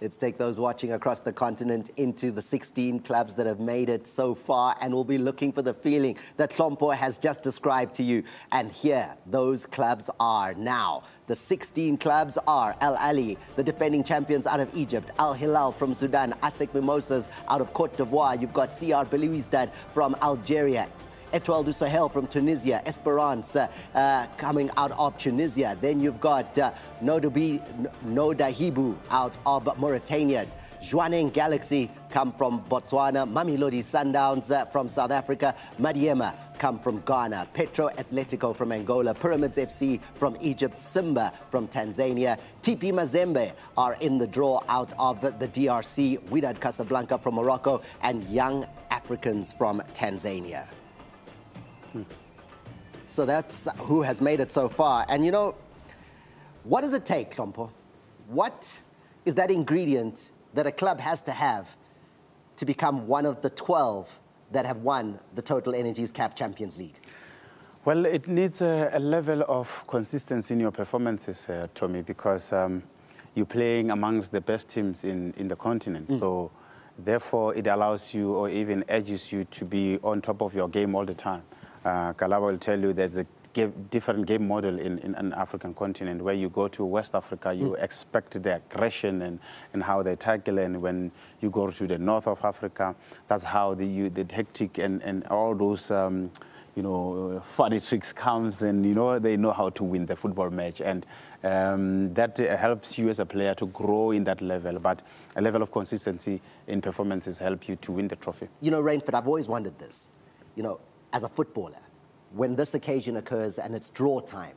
Let's take those watching across the continent into the 16 clubs that have made it so far, and we'll be looking for the feeling that Hlompo has just described to you. And here, those clubs are now. The 16 clubs are Al Ahly, the defending champions out of Egypt, Al Hilal from Sudan, ASEC Mimosas out of Cote d'Ivoire, you've got CR Belouizdad from Algeria, Etoile du Sahel from Tunisia, Esperance coming out of Tunisia. Then you've got Nodahibu out of Mauritania. Jwaneng Galaxy come from Botswana. Mamelodi Sundowns from South Africa. Madiema come from Ghana. Petro Atletico from Angola. Pyramids FC from Egypt. Simba from Tanzania. TP Mazembe are in the draw out of the DRC. Wydad Casablanca from Morocco. And Young Africans from Tanzania. So that's who has made it so far. And you know, what does it take, Hlompo? What is that ingredient that a club has to have to become one of the 12 that have won the Total Energies CAF Champions League? Well, it needs a level of consistency in your performances, Tommy, because you're playing amongst the best teams in the continent. So therefore, it allows you or even edges you to be on top of your game all the time. Klabu will tell you there's a different game model in an African continent. Where you go to West Africa, you expect the aggression and how they tackle, and when you go to the north of Africa, that's how the tactic and all those you know, funny tricks comes, and you know, they know how to win the football match, and that helps you as a player to grow in that level. But a level of consistency in performances help you to win the trophy. You know, Rainford, I've always wondered this. You know, as a footballer, when this occasion occurs and it's draw time,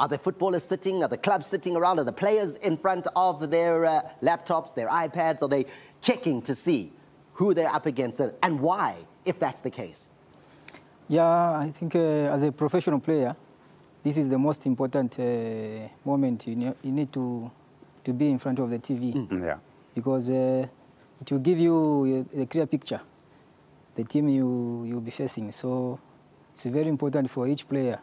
are the footballers sitting, are the clubs sitting around, are the players in front of their laptops, their iPads, are they checking to see who they're up against and why, if that's the case? Yeah, I think as a professional player, this is the most important moment. You need to be in front of the TV. Yeah. Because it will give you a clear picture, the team you'll be facing. So it's very important for each player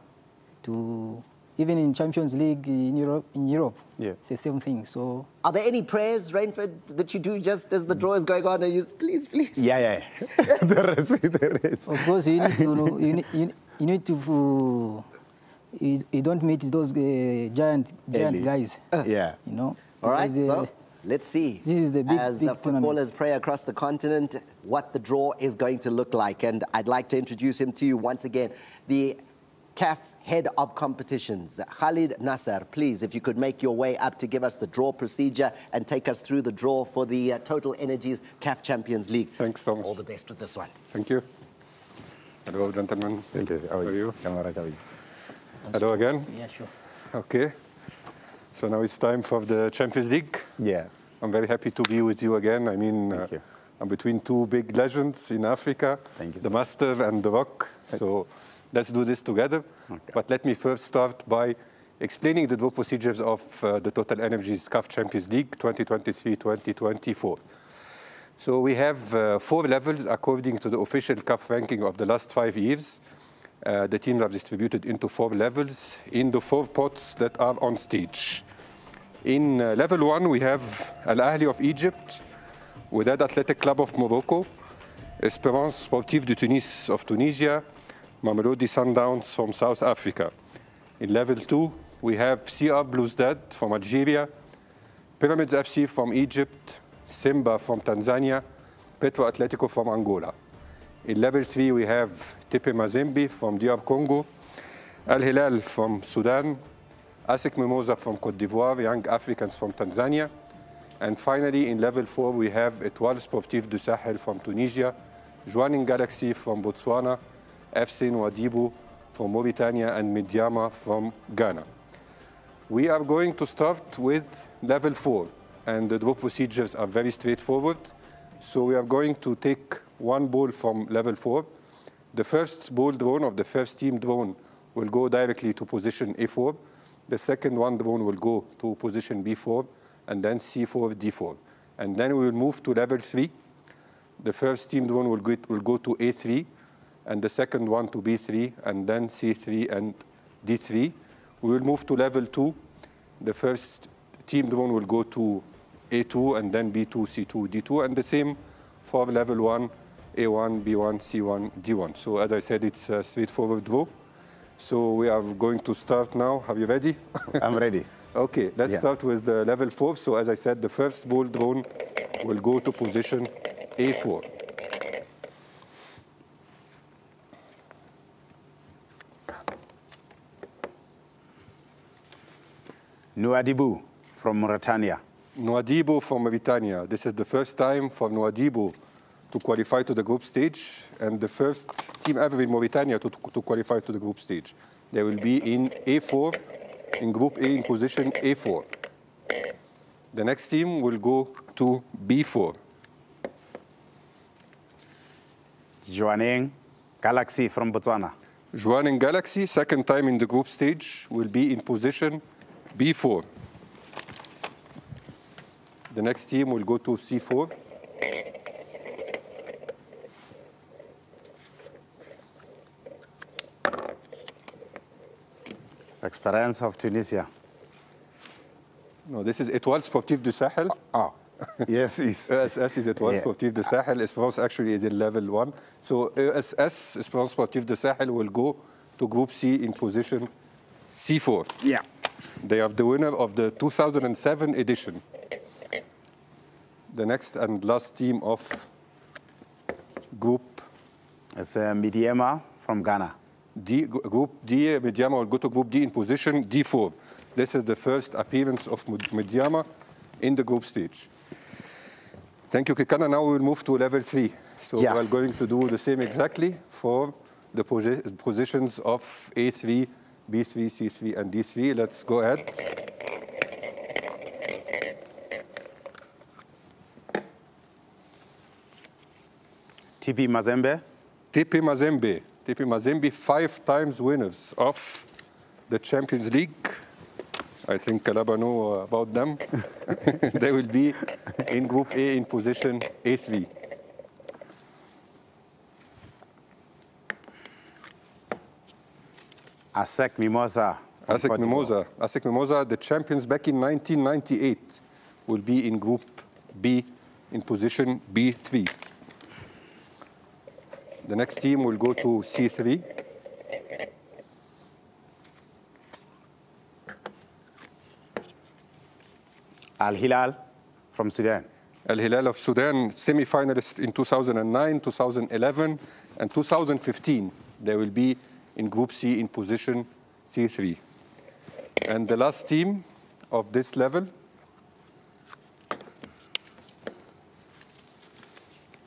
to, even in Champions League in Europe, yeah, it's the same thing. So, are there any prayers, Rainford, that you do just as the draw is going on, and you please? Yeah. There is. Of course, you need to you need to you don't meet those giant guys. Yeah. You know. All right. So let's see. This is the big, as big footballers tournament. pray across the continent, what the draw is going to look like. And I'd like to introduce him to you once again, the CAF head of competitions, Khalid Nasser. Please, if you could make your way up to give us the draw procedure and take us through the draw for the Total Energies CAF Champions League. Thanks, Thomas. All the best with this one. Thank you. Hello, gentlemen. Thank you. How are you? Hello again. Yeah, sure. Okay. So now it's time for the Champions League. Yeah. I'm very happy to be with you again. I mean, I'm between two big legends in Africa, the Master and the Rock. So let's do this together. Okay. But let me first start by explaining the draw procedures of the Total Energies CAF Champions League 2023-2024. So we have 4 levels according to the official CAF ranking of the last 5 years. The teams are distributed into 4 levels in the 4 pots that are on stage. In level 1, we have Al Ahly of Egypt, Wydad Athletic Club of Morocco, Espérance Sportive de Tunis of Tunisia, Mamelodi Sundowns from South Africa. In level 2, we have CR Belouizdad from Algeria, Pyramids FC from Egypt, Simba from Tanzania, Petro Atletico from Angola. In level 3, we have TP Mazembe from DR Congo, Al Hilal from Sudan, ASEC Mimosas from Cote d'Ivoire, Young Africans from Tanzania. And finally, in level 4, we have Etoile Sportive du Sahel from Tunisia, Jwaneng Galaxy from Botswana, FC Nouadhibou from Mauritania, and Madiema from Ghana. We are going to start with level 4, and the draw procedures are very straightforward. So we are going to take 1 ball from level 4. The first ball drawn of the first team drawn will go directly to position A4. The second one drawn will go to position B4, and then C4, D4. And then we will move to level 3. The first team drawn will go to A3, and the second one to B3, and then C3 and D3. We will move to level 2. The first team drawn will go to A2, and then B2, C2, D2, and the same for level 1, A1, B1, C1, D1. So as I said, it's a straightforward draw. So we are going to start now. Are you ready? I'm ready. Okay, let's start with level 4. So as I said, the first ball drawn will go to position A4. Nouadhibou from Mauritania. Nouadhibou from Mauritania. This is the first time for Nouadhibou to qualify to the group stage, and the first team ever in Mauritania to qualify to the group stage. They will be in A4, in Group A in position A4. The next team will go to B4. Jwaneng Galaxy from Botswana. Jwaneng Galaxy, second time in the group stage, will be in position B4. The next team will go to C4. Experience of Tunisia. No, this is Étoile Sportive du Sahel. Oh, yes, ESS is Étoile Sportive du Sahel. Esperance actually is in level 1. So ESS, Esperance Sportive du Sahel, will go to Group C in position C4. Yeah. They are the winner of the 2007 edition. The next and last team of Group. It's Midiema from Ghana. Group D, Midiama will go to Group D in position D4. This is the first appearance of Midiama in the group stage. Thank you, Kekana. Now we will move to level 3. So we are going to do the same exactly for the positions of A3, B3, C3, and D3. Let's go ahead. TP Mazembe. TP Mazembe. TP Mazembe, 5 times winners of the Champions League. I think Kalaba know about them. They will be in Group A in position A3. ASEC Mimosa. ASEC Mimosa, the champions back in 1998, will be in Group B in position B3. The next team will go to C3. Al Hilal from Sudan. Al Hilal of Sudan, semi-finalists in 2009, 2011, and 2015. They will be in Group C in position C3. And the last team of this level,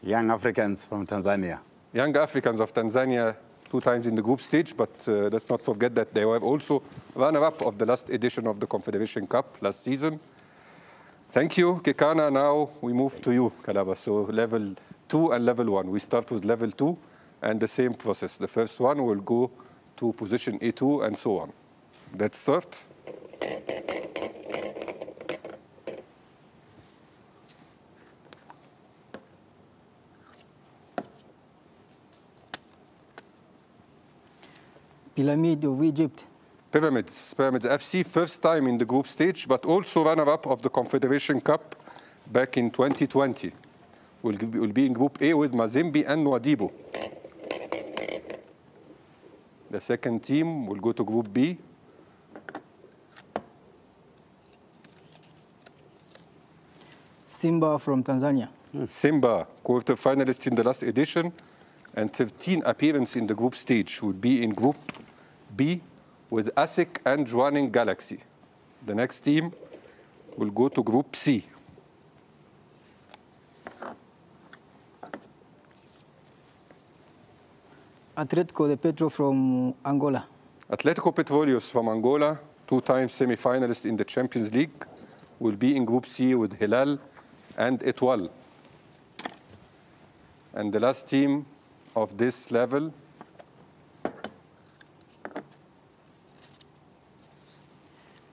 Young Africans from Tanzania. Young Africans of Tanzania, 2 times in the group stage, but let's not forget that they were also runner-up of the last edition of the Confederation Cup last season. Thank you, Kekana. Now we move to you, Kalaba. So level 2 and level 1. We start with level 2 and the same process. The first one will go to position A2 and so on. Let's start. Pyramid of Egypt. Pyramids FC, first time in the group stage, but also runner-up of the Confederation Cup back in 2020. Will be in Group A with Mazembe and Nouadhibou. The second team will go to Group B. Simba from Tanzania. Simba, quarter-finalist in the last edition, and 13 appearances in the group stage, will be in Group B with ASEC and Jwaneng Galaxy. The next team will go to Group C. Atletico de Petro from Angola. Atletico Petroleus from Angola, 2 times semi-finalist in the Champions League, will be in Group C with Hilal and Étoile. And the last team of this level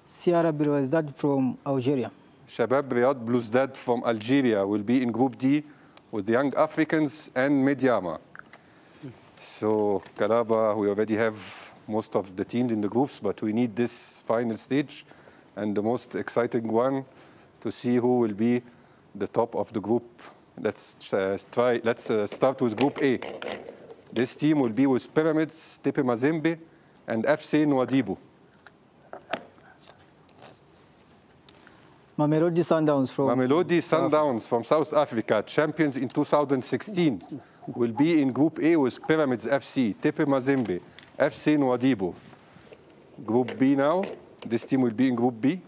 Sierra Belouizdad from Algeria. Shabab Riyad Belouizdad from Algeria will be in Group D with the Young Africans and Midiama. So, Kalaba, we already have most of the teams in the groups, but we need this final stage. And the most exciting one, to see who will be the top of the group. Let's start with Group A. This team will be with Pyramids, TP Mazembe, and FC Nouadhibou. Mamelodi Sundowns from South Africa, champions in 2016, will be in Group A with Pyramids FC, TP Mazembe, FC Nouadhibou. Group B now. This team will be in Group B.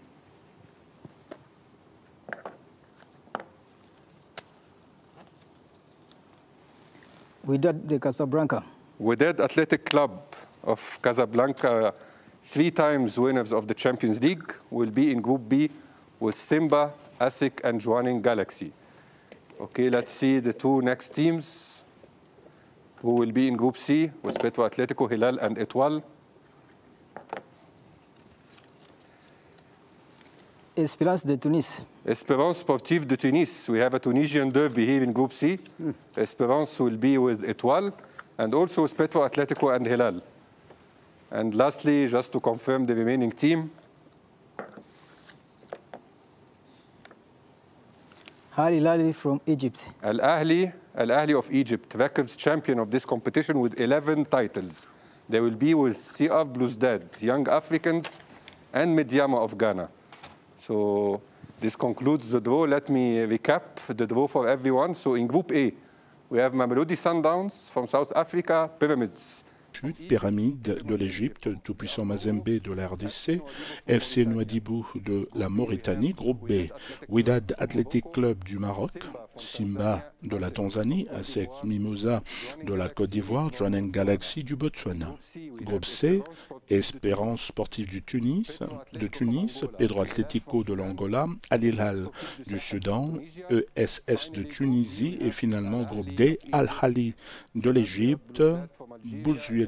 Wydad de Casablanca. Wydad Athletic Club of Casablanca, 3 times winners of the Champions League, will be in Group B with Simba, ASIC, and Jwaneng Galaxy. Okay, let's see the 2 next teams who will be in Group C with Petro Atletico, Hilal, and Etoile. Espérance de Tunis. Espérance Sportive de Tunis. We have a Tunisian derby here in Group C. Espérance will be with Etoile and also with Petro Atletico and Hilal. And lastly, just to confirm the remaining team, Al Hilali from Egypt. Al Ahly of Egypt, records champion of this competition with 11 titles. They will be with CR Bluesdad, Young Africans, and Medyama of Ghana. So this concludes the draw. Let me recap the draw for everyone. So in Group A, we have Mamelodi Sundowns from South Africa, Pyramids. Pyramide de l'Égypte, tout-puissant Mazembe de la RDC, FC Nouadhibou de la Mauritanie, groupe B, Wydad Athletic Club du Maroc, Simba de la Tanzanie, ASEC Mimosa de la Côte d'Ivoire, Jwaneng Galaxy du Botswana. Groupe C, Espérance Sportive de Tunis, Pedro Atlético de l'Angola, Al Hilal du Soudan, ESS de Tunisie et finalement groupe D, Al Ahly de l'Égypte, Bouloudia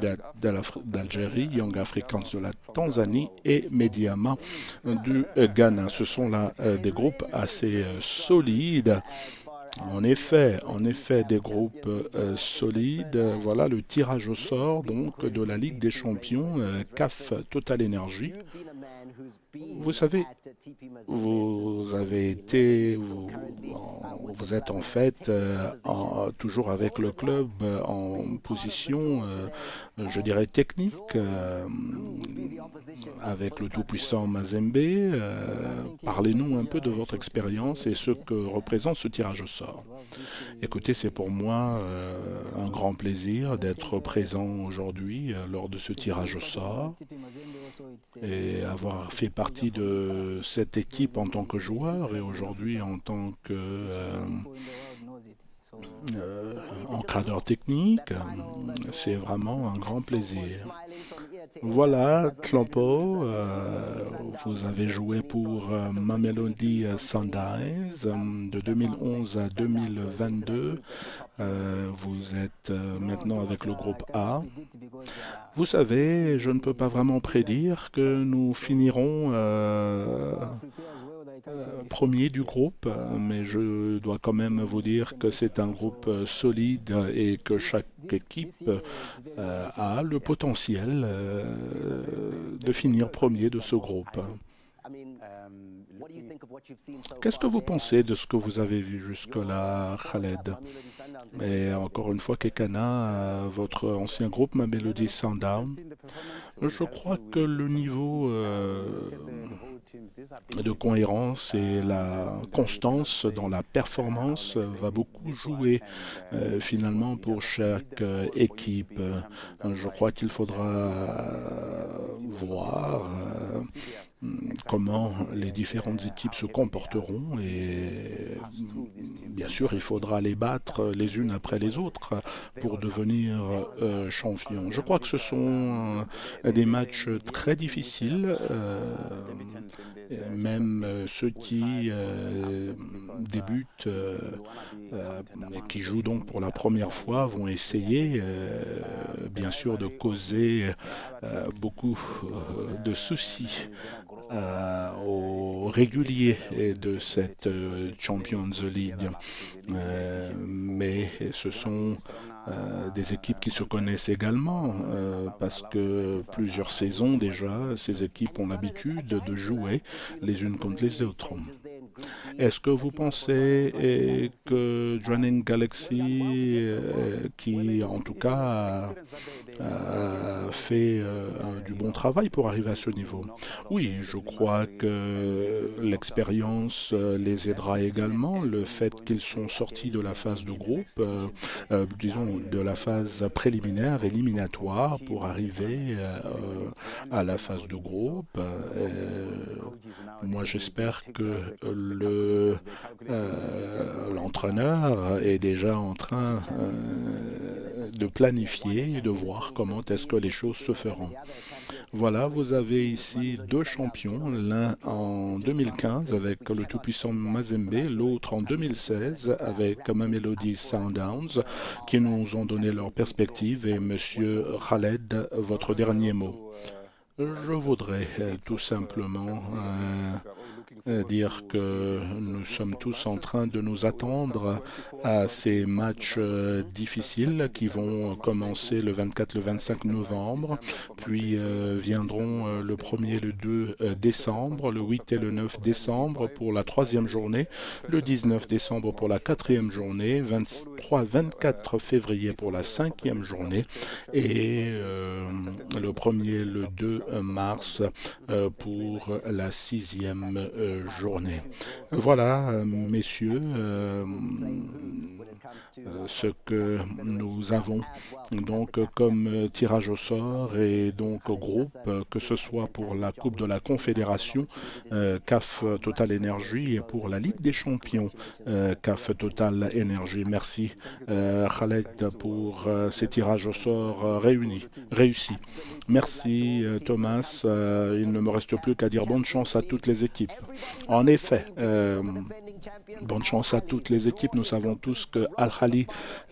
d'Algérie, Young Africans de la Tanzanie et Medyama du Ghana. Ce sont là des groupes assez solides. En effet, des groupes solides. Voilà le tirage au sort donc de la Ligue des Champions CAF Total Energy. Vous savez, vous êtes en fait toujours avec le club en position, je dirais, technique, avec le tout-puissant Mazembe. Parlez-nous un peu de votre expérience et ce que représente ce tirage au sort. Écoutez, c'est pour moi un grand plaisir d'être présent aujourd'hui lors de ce tirage au sort et avoir fait partie de cette équipe en tant que joueur et aujourd'hui en tant que encadreur technique. C'est vraiment un grand plaisir. Voilà, Tlampo, vous avez joué pour Mamelodi Sundowns de 2011 à 2022. Vous êtes maintenant avec le groupe A. Vous savez, je ne peux pas vraiment prédire que nous finirons premier du groupe, mais je dois quand même vous dire que c'est un groupe solide et que chaque équipe a le potentiel de finir premier de ce groupe. Qu'est-ce que vous pensez de ce que vous avez vu jusque-là, Khaled? Et encore une fois, Kekana, votre ancien groupe Mamelodi Sundowns, je crois que le niveau de cohérence et la constance dans la performance va beaucoup jouer finalement pour chaque équipe. Je crois qu'il faudra voir comment les différentes équipes se comporteront et bien sûr il faudra les battre les unes après les autres pour devenir champions. Je crois que ce sont des matchs très difficiles, même ceux qui débutent et qui jouent donc pour la première fois vont essayer bien sûr de causer beaucoup de soucis aux réguliers de cette Champions League. Mais ce sont des équipes qui se connaissent également parce que plusieurs saisons déjà, ces équipes ont l'habitude de jouer les unes contre les autres. Est-ce que vous pensez que Joining Galaxy, qui en tout cas a fait du bon travail pour arriver à ce niveau? Oui, je crois que l'expérience les aidera également. Le fait qu'ils sont sortis de la phase de groupe, disons de la phase préliminaire, éliminatoire, pour arriver à la phase de groupe. Moi, j'espère que l'entraîneur est déjà en train de planifier et de voir comment est-ce que les choses se feront. Voilà, vous avez ici deux champions, l'un en 2015 avec le tout-puissant Mazembe, l'autre en 2016 avec Mamelodi Sundowns, qui nous ont donné leur perspective. Et Monsieur Khaled, votre dernier mot? Je voudrais tout simplement dire que nous sommes tous en train de nous attendre à ces matchs difficiles qui vont commencer le 24, le 25 novembre, puis viendront le 1er et le 2 décembre, le 8 et le 9 décembre pour la 3e journée, le 19 décembre pour la 4e journée, 23-24 février pour la 5e journée et le 1er et le 2 mars pour la 6e journée. Voilà, messieurs, ce que nous avons donc comme tirage au sort et donc groupe, que ce soit pour la Coupe de la Confédération, CAF Total Energy, et pour la Ligue des Champions, CAF Total Energy. Merci Khaled pour ces tirages au sort réussis. Merci Thomas. Il ne me reste plus qu'à dire bonne chance à toutes les équipes. En effet, bonne chance à toutes les équipes. Nous savons tous que Al-Khali,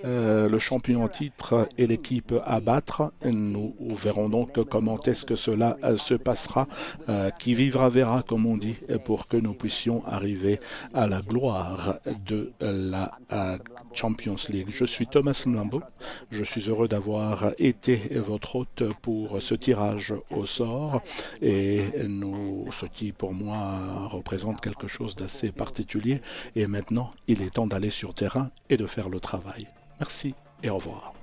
le champion en titre, est l'équipe à battre. Nous verrons donc comment est-ce que cela se passera. Qui vivra verra, comme on dit, pour que nous puissions arriver à la gloire de la Champions League. Je suis Thomas Mlambo. Je suis heureux d'avoir été votre hôte pour ce tirage au sort et ce qui pour moi représente quelque chose d'assez particulier. Et maintenant, il est temps d'aller sur terrain et de faire le travail. Merci et au revoir.